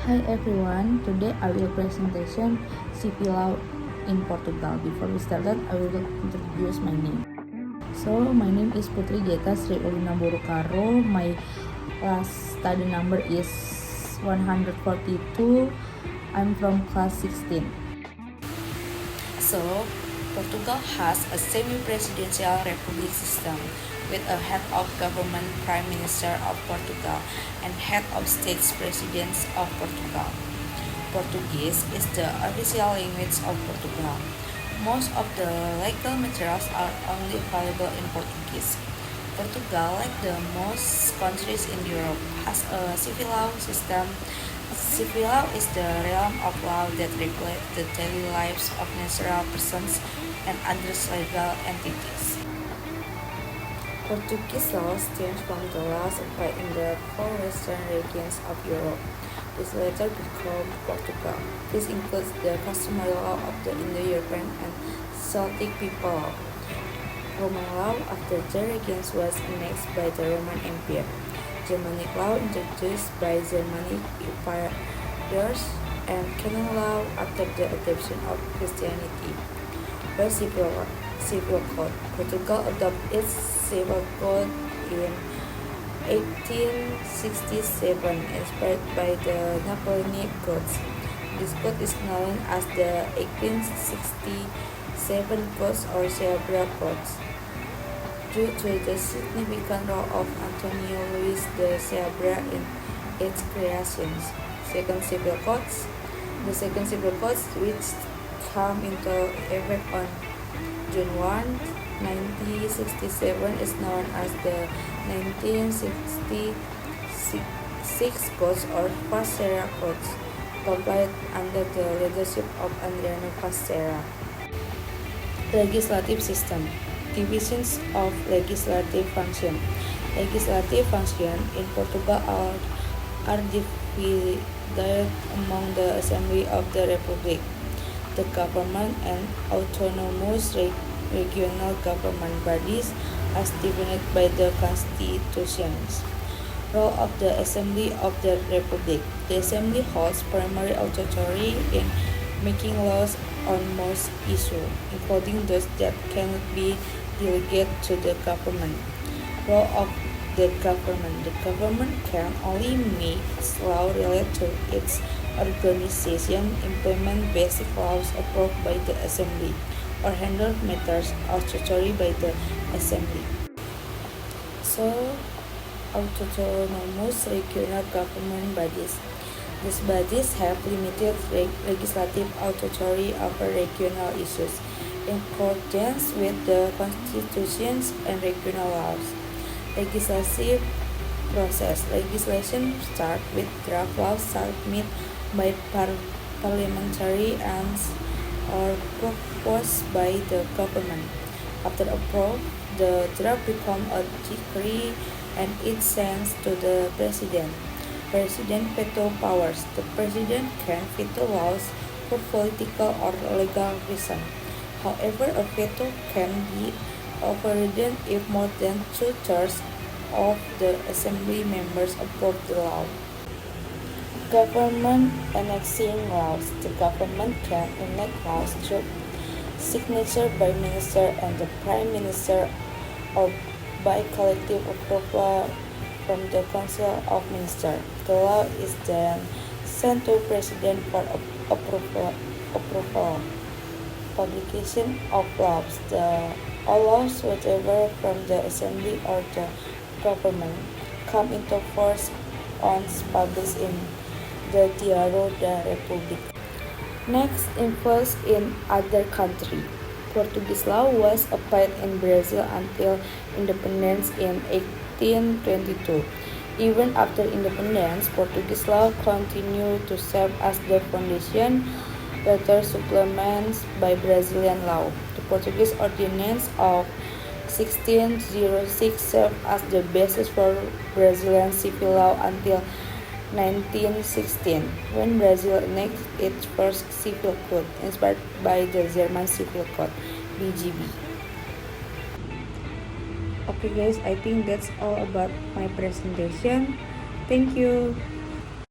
Hi everyone, today I will presentation CP law in Portugal. Before we started, I will introduce my name. So my name is Putri Jeta Sri Ulina Borokaro. My last study number is 142. I'm from class 16. So, Portugal has a semi-presidential republic system with a head of government, Prime Minister of Portugal, and head of states, presidents of Portugal. Portuguese is the official language of Portugal. Most of the legal materials are only available in Portuguese. Portugal, like the most countries in Europe, has a civil law system. Civil law is the realm of law that regulates the daily lives of natural persons and other legal entities. Portuguese law stems from the laws applied in the four western regions of Europe. This later became Portugal. This includes the customary law of the Indo-European and Celtic people. Roman law after the regions was annexed by the Roman Empire. Germanic law introduced by Germanic emperors, and canon law after the adoption of Christianity. By civil code. Portugal adopted its civil code in 1867, inspired by the Napoleonic codes. This code is known as the 1867 codes or Seabra codes, due to the significant role of Antonio Luis de Seabra in its creations. Second Civil Codes. The Second Civil Codes, which came into effect on June 1, 1967, is known as the 1966 Codes or Fastera Codes, compiled under the leadership of Adriano Fastera. Legislative system. Divisions of legislative function. Legislative function in Portugal are divided among the Assembly of the Republic, the government, and autonomous regional government bodies as defined by the constitutions. Role of the Assembly of the Republic. The Assembly holds primary authority in making laws on most issues, including those that cannot be delegated to the government. Role of the government. The government can only make laws related to its organization, implement basic laws approved by the Assembly, or handle matters authority by the Assembly. So, autonomous regional government bodies. These bodies have limited legislative authority over regional issues in accordance with the constitutions and regional laws. Legislative process. Legislation starts with draft laws submitted by parliamentarians or proposed by the government. After approved, the draft becomes a decree and it sends to the president. President veto powers. The president can veto laws for political or legal reasons. However, a veto can be overridden if more than two-thirds of the assembly members approve the law. Government annexing laws. The government can enact laws through signature by minister and the prime minister or by collective approval from the Council of Ministers. The law is then sent to President for approval. Publication of laws. All laws, whatever from the Assembly or the government, come into force once published in the Diário da República. Next, influence in other countries. Portuguese law was applied in Brazil until independence in 1822. Even after independence, Portuguese law continued to serve as the foundation, later supplemented by Brazilian law. The Portuguese Ordinance of 1606 served as the basis for Brazilian civil law until 1916, when Brazil enacted its first civil code, inspired by the German Civil Code, BGB. Okay guys, I think that's all about my presentation. Thank you.